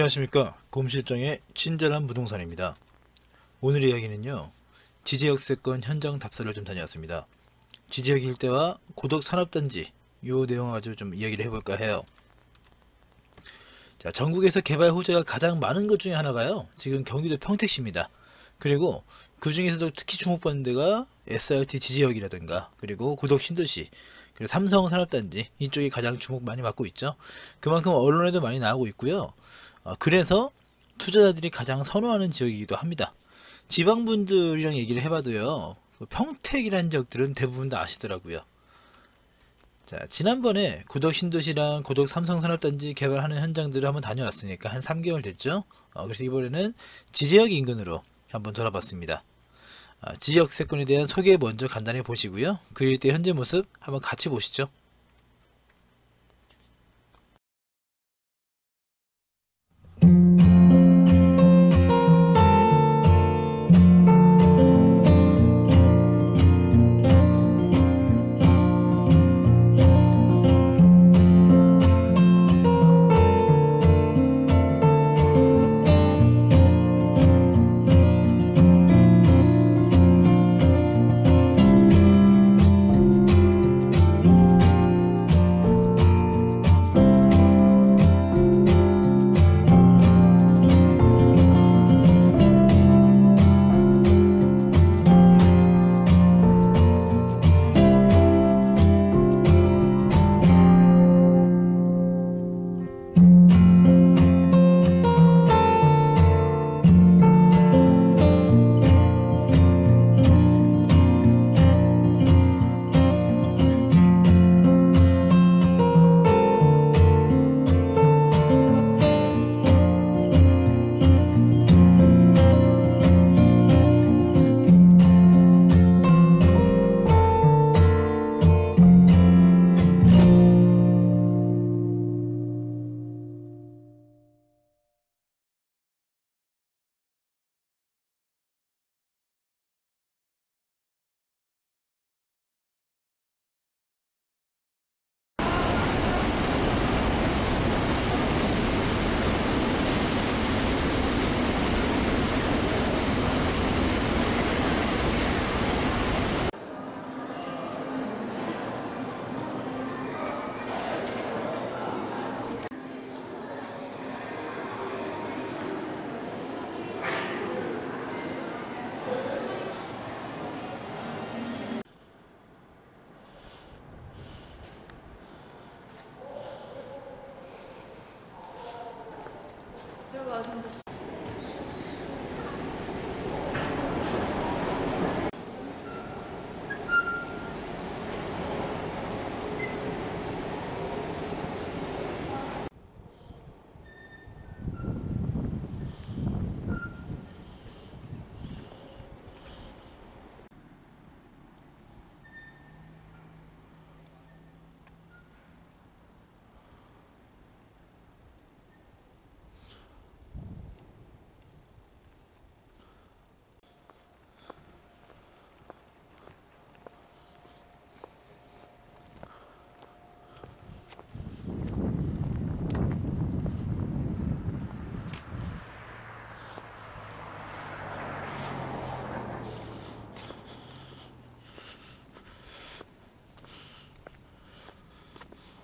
안녕하십니까. 곰실장의 친절한 부동산입니다. 오늘의 이야기는요, 지제역세권 현장 답사를 좀 다녀왔습니다. 지제역 일대와 고덕 산업단지 요 내용 가지고 좀 이야기를 해볼까 해요. 자, 전국에서 개발 호재가 가장 많은 것 중에 하나가요, 지금 경기도 평택시입니다. 그리고 그 중에서도 특히 주목받는 데가 SRT 지제역이라든가, 그리고 고덕 신도시, 그리고 삼성 산업단지, 이쪽이 가장 주목 많이 받고 있죠. 그만큼 언론에도 많이 나오고 있고요. 그래서 투자자들이 가장 선호하는 지역이기도 합니다. 지방분들이랑 얘기를 해봐도요, 평택이라는 지역들은 대부분 다 아시더라고요. 자, 지난번에 고덕 신도시랑 고덕 삼성 산업단지 개발하는 현장들을 한번 다녀왔으니까 한 3개월 됐죠. 그래서 이번에는 지제역 인근으로 한번 돌아봤습니다. 지역세권에 대한 소개 먼저 간단히 보시고요, 그 일대 현재 모습 한번 같이 보시죠.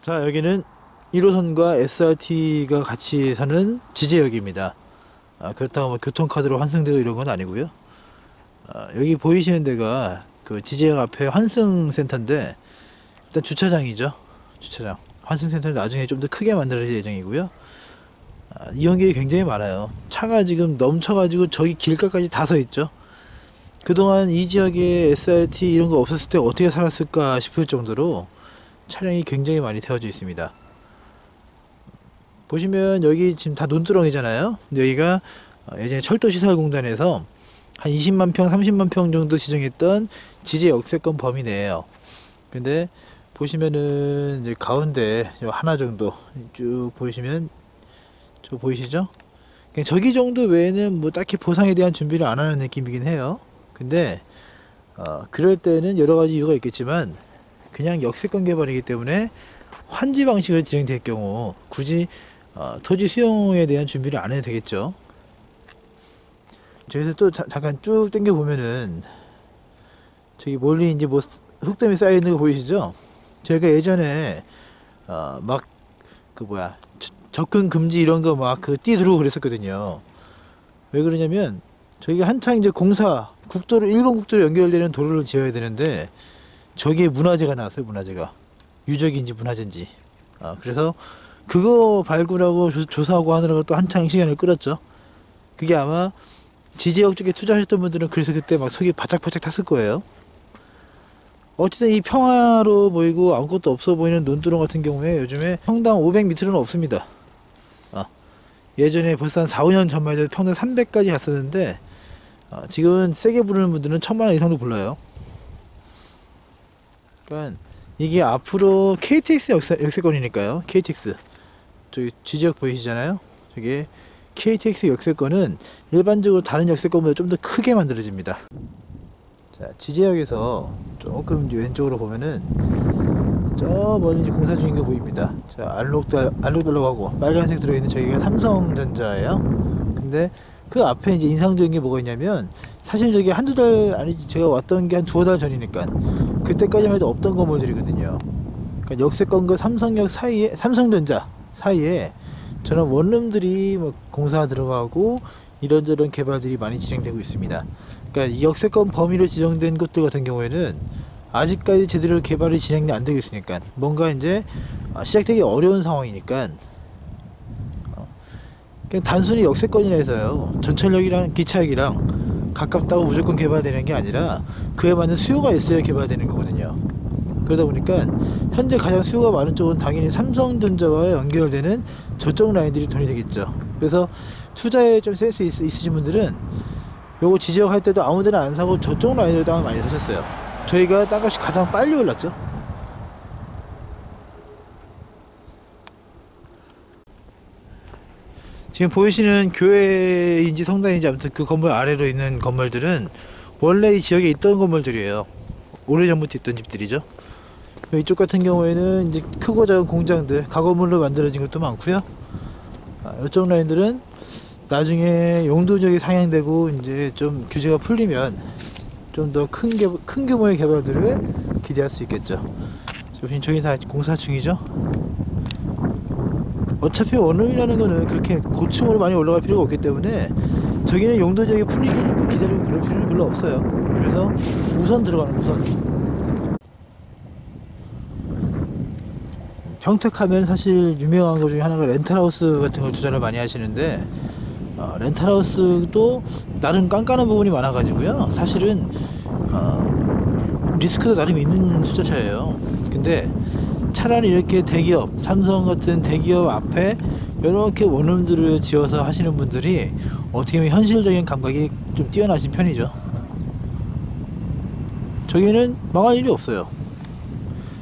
자, 여기는 1호선과 SRT가 같이 사는 지제역입니다. 그렇다고 뭐 교통카드로 환승되고 이런 건 아니고요. 여기 보이시는 데가 그 지제역 앞에 환승센터인데, 일단 주차장이죠. 주차장. 환승센터는 나중에 좀 더 크게 만들어질 예정이고요. 이용객이 굉장히 많아요. 차가 지금 넘쳐가지고 저기 길가까지 다 서 있죠. 그동안 이 지역에 SRT 이런 거 없었을 때 어떻게 살았을까 싶을 정도로 차량이 굉장히 많이 태워져 있습니다. 보시면 여기 지금 다 논두렁이잖아요. 근데 여기가 예전에 철도시설공단에서 한 20만 평, 30만 평 정도 지정했던 지제 역세권 범위 내에요. 근데 보시면은 이제 가운데 하나 정도 쭉 보시면 저 보이시죠? 저기 정도 외에는 뭐 딱히 보상에 대한 준비를 안 하는 느낌이긴 해요. 근데 그럴 때는 여러 가지 이유가 있겠지만, 그냥 역세권 개발이기 때문에 환지 방식으로 진행될 경우 굳이 토지 수용에 대한 준비를 안 해도 되겠죠. 저기서 또 잠깐 쭉 당겨 보면은 저기 멀리 이제 뭐 흙더미 쌓여 있는 거 보이시죠? 저희가 예전에 막 그 뭐야 접근 금지 이런 거 막 그 띠 두르고 그랬었거든요. 왜 그러냐면 저희가 한창 이제 공사 국도로 일본 국도로 연결되는 도로를 지어야 되는데 저기에 문화재가 나왔어요. 문화재가 유적인지 문화재인지. 그래서 그거 발굴하고 조사하고 하느라고 또 한창 시간을 끌었죠. 그게 아마 지지역 쪽에 투자하셨던 분들은 그래서 그때 막 속이 바짝바짝 탔을 거예요. 어쨌든 이 평화로 보이고 아무것도 없어 보이는 논두렁 같은 경우에 요즘에 평당 500m는 없습니다. 예전에 벌써 한 4, 5년 전만 해도 평당 300까지 갔었는데 지금은 세게 부르는 분들은 1000만원 이상도 불러요. 그러니까 이게 앞으로 KTX 역세권이니까요. KTX 저기 지지역 보이시잖아요. 저게 KTX 역세권은 일반적으로 다른 역세권보다 좀 더 크게 만들어집니다. 자, 지지역에서 조금 왼쪽으로 보면은 저 멀리 이제 공사 중인 거 보입니다. 자, 알록달록 하고 빨간색 들어있는 저기가 삼성전자예요. 근데 그 앞에 이제 인상적인 게 뭐가 있냐면 사실 저기 한두 달 아니지 제가 왔던 게 한 두어 달 전이니까 그때까지만 해도 없던 건물들이거든요. 그러니까 역세권과 삼성역 사이에 삼성전자 사이에 저는 원룸들이 뭐 공사 들어가고 이런저런 개발들이 많이 진행되고 있습니다. 그러니까 이 역세권 범위로 지정된 곳들 같은 경우에는 아직까지 제대로 개발이 진행이 안 되고 있으니까 뭔가 이제 시작되기 어려운 상황이니까 그냥 단순히 역세권이라 해서요 전철역이랑 기차역이랑 가깝다고 무조건 개발되는 게 아니라 그에 맞는 수요가 있어야 개발되는 거거든요. 그러다 보니까 현재 가장 수요가 많은 쪽은 당연히 삼성전자와 연결되는 저쪽 라인들이 돈이 되겠죠. 그래서 투자에 좀 센스 있으신 분들은 요거 지지역 할 때도 아무데나 안 사고 저쪽 라인으로 땅을 많이 사셨어요. 저희가 땅값이 가장 빨리 올랐죠. 지금 보이시는 교회인지 성당인지 아무튼 그 건물 아래로 있는 건물들은 원래 이 지역에 있던 건물들이에요. 오래전부터 있던 집들이죠. 이쪽 같은 경우에는 이제 크고 작은 공장들 가건물로 만들어진 것도 많고요. 이쪽 라인들은 나중에 용도 지역이 상향되고 이제 좀 규제가 풀리면 좀 더 큰 규모의 개발들을 기대할 수 있겠죠. 저기 다 공사 중이죠. 어차피 원룸이라는 거는 그렇게 고층으로 많이 올라갈 필요가 없기 때문에 저기는 용도 지역이 풀리기 기다리고 그럴 필요는 별로 없어요. 그래서 우선 들어가는 우선. 평택하면 사실 유명한 것 중에 하나가 렌탈하우스 같은 걸 투자를 많이 하시는데 렌탈하우스도 나름 깐깐한 부분이 많아 가지고요 사실은 리스크도 나름 있는 투자차예요. 근데 차라리 이렇게 대기업 삼성 같은 대기업 앞에 이렇게 원룸들을 지어서 하시는 분들이 어떻게 보면 현실적인 감각이 좀 뛰어나신 편이죠. 저기는 망할 일이 없어요.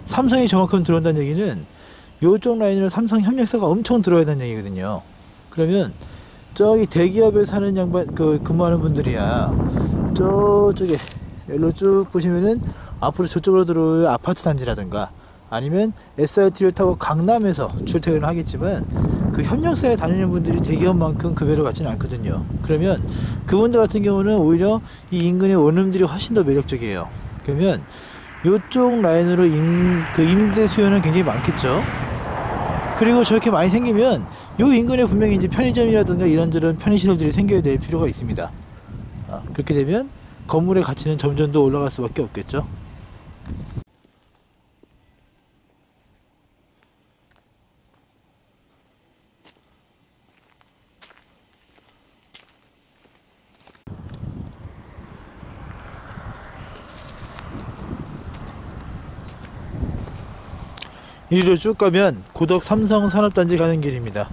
삼성이 저만큼 들어온다는 얘기는 요쪽 라인으로 삼성 협력사가 엄청 들어야 된다는 얘기거든요. 그러면 저기 대기업에 사는 양반 근무하는 분들이야 저쪽에 여기로 쭉 보시면은 앞으로 저쪽으로 들어올 아파트 단지라든가 아니면 SRT를 타고 강남에서 출퇴근을 하겠지만 그 협력사에 다니는 분들이 대기업만큼 급여를 받지는 않거든요. 그러면 그분들 같은 경우는 오히려 이 인근의 원룸들이 훨씬 더 매력적이에요. 그러면 요쪽 라인으로 임대 수요는 굉장히 많겠죠. 그리고 저렇게 많이 생기면 요 인근에 분명히 이제 편의점이라든가 이런저런 편의시설들이 생겨야 될 필요가 있습니다. 그렇게 되면 건물의 가치는 점점 더 올라갈 수밖에 없겠죠. 이리로 쭉 가면 고덕 삼성 산업단지 가는 길입니다.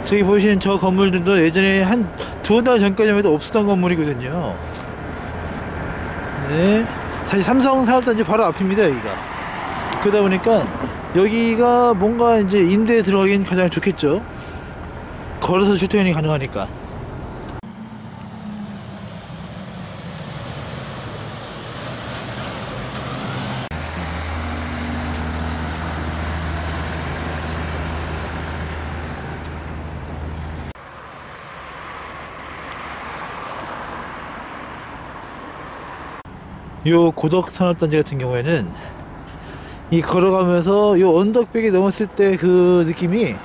저기 보시는 저 건물들도 예전에 한 두어 달 전까지만 해도 없었던 건물이거든요. 네, 사실 삼성 산업단지 바로 앞입니다. 여기가. 그러다 보니까 여기가 뭔가 이제 임대에 들어가긴 가장 좋겠죠. 걸어서 출퇴근이 가능하니까. 요 고덕 산업단지 같은 경우에는 이 걸어가면서 요 언덕백이 넘었을 때 그 느낌이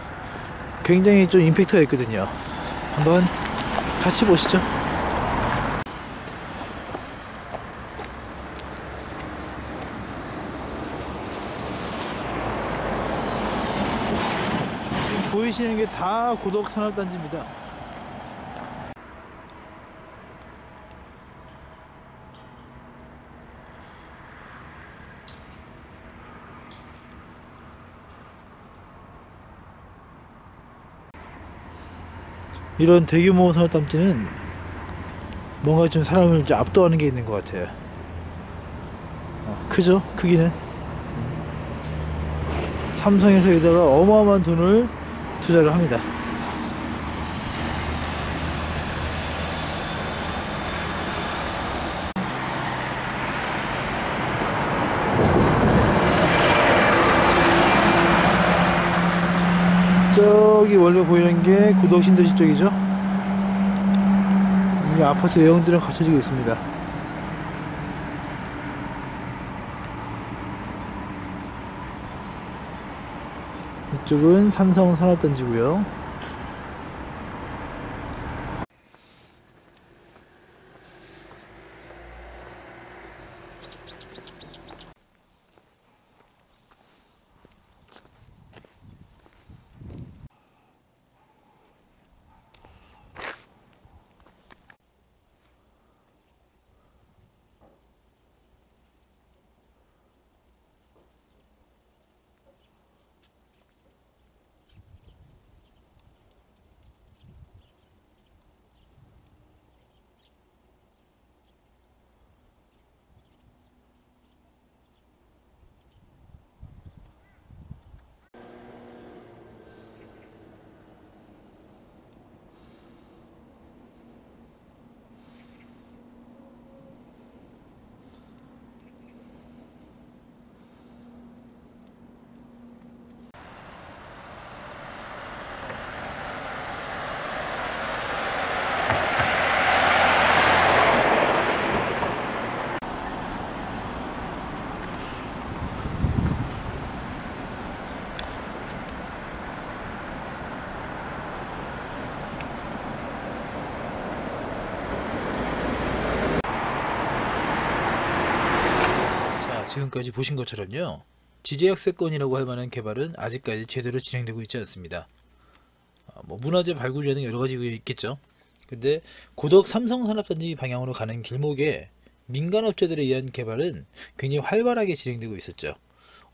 굉장히 좀 임팩트가 있거든요. 한번 같이 보시죠. 지금 보이시는 게 다 고덕 산업단지입니다. 이런 대규모 산업단지는 뭔가 좀 사람을 이제 압도하는 게 있는 것 같아요. 크죠? 크기는. 삼성에서 여기다가 어마어마한 돈을 투자를 합니다. 저기 원래 보이는 게 고덕 신도시 쪽이죠. 이 아파트 내용들은 갖춰지고 있습니다. 이쪽은 삼성 산업단지고요. 지금까지 보신 것처럼요, 지제역세권이라고 할 만한 개발은 아직까지 제대로 진행되고 있지 않습니다. 뭐 문화재 발굴이라든 여러 가지 있겠죠. 근데 고덕 삼성산업단지 방향으로 가는 길목에 민간업체들에 의한 개발은 굉장히 활발하게 진행되고 있었죠.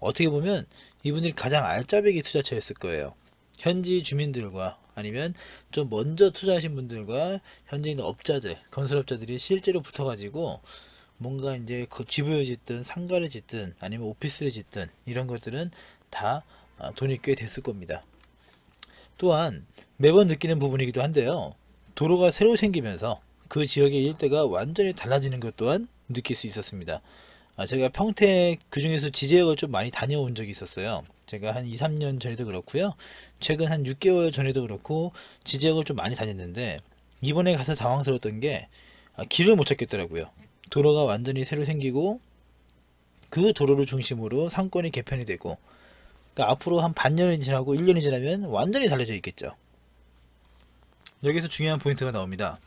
어떻게 보면 이분들이 가장 알짜배기 투자처였을 거예요. 현지 주민들과 아니면 좀 먼저 투자하신 분들과 현재 있는 업자들, 건설업자들이 실제로 붙어가지고 뭔가 이제 그 집을 짓든 상가를 짓든 아니면 오피스를 짓든 이런 것들은 다 돈이 꽤 됐을 겁니다. 또한 매번 느끼는 부분이기도 한데요, 도로가 새로 생기면서 그 지역의 일대가 완전히 달라지는 것 또한 느낄 수 있었습니다. 제가 평택 그 중에서 지지역을 좀 많이 다녀온 적이 있었어요. 제가 한 2, 3년 전에도 그렇고요, 최근 한 6개월 전에도 그렇고 지지역을 좀 많이 다녔는데, 이번에 가서 당황스러웠던 게 길을 못 찾겠더라고요. 도로가 완전히 새로 생기고 그 도로를 중심으로 상권이 개편이 되고, 그러니까 앞으로 한 반년이 지나고 1년이 지나면 완전히 달라져 있겠죠. 여기서 중요한 포인트가 나옵니다.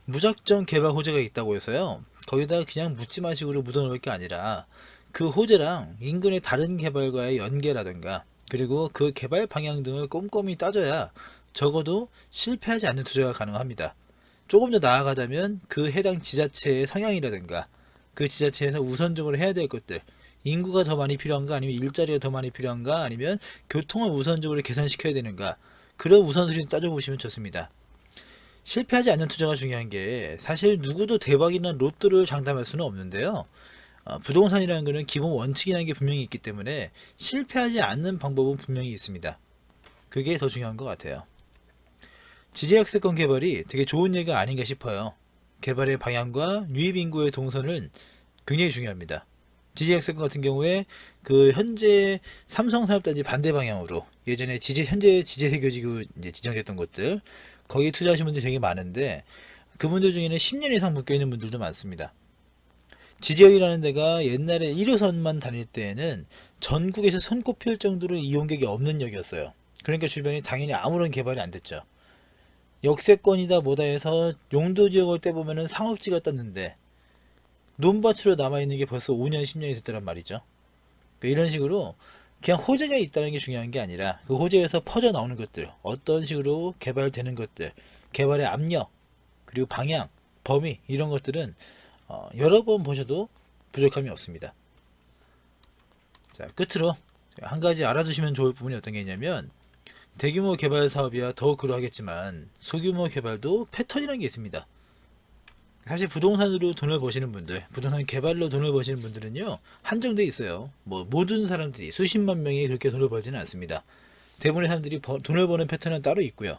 무작정 개발 호재가 있다고 해서요, 거기다 그냥 묻지마 식으로 묻어놓을 게 아니라 그 호재랑 인근의 다른 개발과의 연계라든가 그리고 그 개발 방향 등을 꼼꼼히 따져야 적어도 실패하지 않는 투자가 가능합니다. 조금 더 나아가자면 그 해당 지자체의 성향이라든가 그 지자체에서 우선적으로 해야 될 것들, 인구가 더 많이 필요한가 아니면 일자리가 더 많이 필요한가 아니면 교통을 우선적으로 개선시켜야 되는가, 그런 우선순위 따져보시면 좋습니다. 실패하지 않는 투자가 중요한 게, 사실 누구도 대박이나 로또를 장담할 수는 없는데요, 부동산이라는 것은 기본 원칙이라는 게 분명히 있기 때문에 실패하지 않는 방법은 분명히 있습니다. 그게 더 중요한 것 같아요. 지제역세권 개발이 되게 좋은 예가 아닌가 싶어요. 개발의 방향과 유입인구의 동선은 굉장히 중요합니다. 지제역세권 같은 경우에 그 현재 삼성산업단지 반대 방향으로 예전에 현재 지제세교지구 이제 지정됐던 곳들, 거기 투자하신 분들이 되게 많은데 그분들 중에는 10년 이상 묶여 있는 분들도 많습니다. 지지역이라는 데가 옛날에 1호선만 다닐 때에는 전국에서 손꼽힐 정도로 이용객이 없는 역이었어요. 그러니까 주변이 당연히 아무런 개발이 안 됐죠. 역세권이다 뭐다 해서 용도지역을 떼보면은 상업지가 떴는데 논밭으로 남아있는 게 벌써 5년 10년이 됐다란 말이죠. 그러니까 이런 식으로 그냥 호재가 있다는 게 중요한 게 아니라 그 호재에서 퍼져 나오는 것들, 어떤 식으로 개발되는 것들, 개발의 압력, 그리고 방향, 범위, 이런 것들은 여러 번 보셔도 부족함이 없습니다. 자, 끝으로 한 가지 알아두시면 좋을 부분이 어떤 게 있냐면, 대규모 개발 사업이야 더욱 그러하겠지만 소규모 개발도 패턴이라는 게 있습니다. 사실 부동산으로 돈을 버시는 분들, 부동산 개발로 돈을 버시는 분들은요, 한정돼 있어요. 뭐 모든 사람들이 수십만 명이 그렇게 돈을 벌지는 않습니다. 대부분의 사람들이 돈을 버는 패턴은 따로 있고요.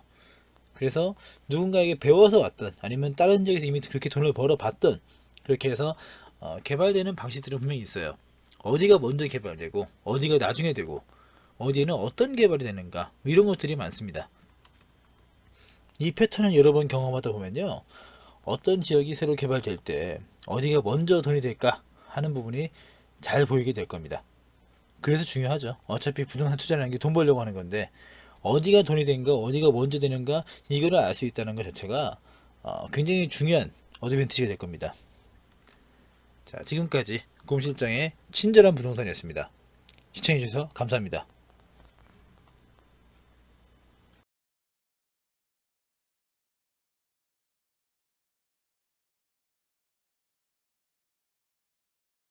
그래서 누군가에게 배워서 왔던, 아니면 다른 지역에서 이미 그렇게 돈을 벌어 봤던, 그렇게 해서 개발되는 방식들은 분명히 있어요. 어디가 먼저 개발되고 어디가 나중에 되고 어디에는 어떤 개발이 되는가, 이런 것들이 많습니다. 이 패턴을 여러 번 경험하다 보면요, 어떤 지역이 새로 개발될 때 어디가 먼저 돈이 될까 하는 부분이 잘 보이게 될 겁니다. 그래서 중요하죠. 어차피 부동산 투자라는 게 돈 벌려고 하는 건데, 어디가 돈이 되는가, 어디가 먼저 되는가, 이거를 알 수 있다는 것 자체가 굉장히 중요한 어드밴티지가 될 겁니다. 자, 지금까지 곰실장의 친절한 부동산이었습니다. 시청해주셔서 감사합니다.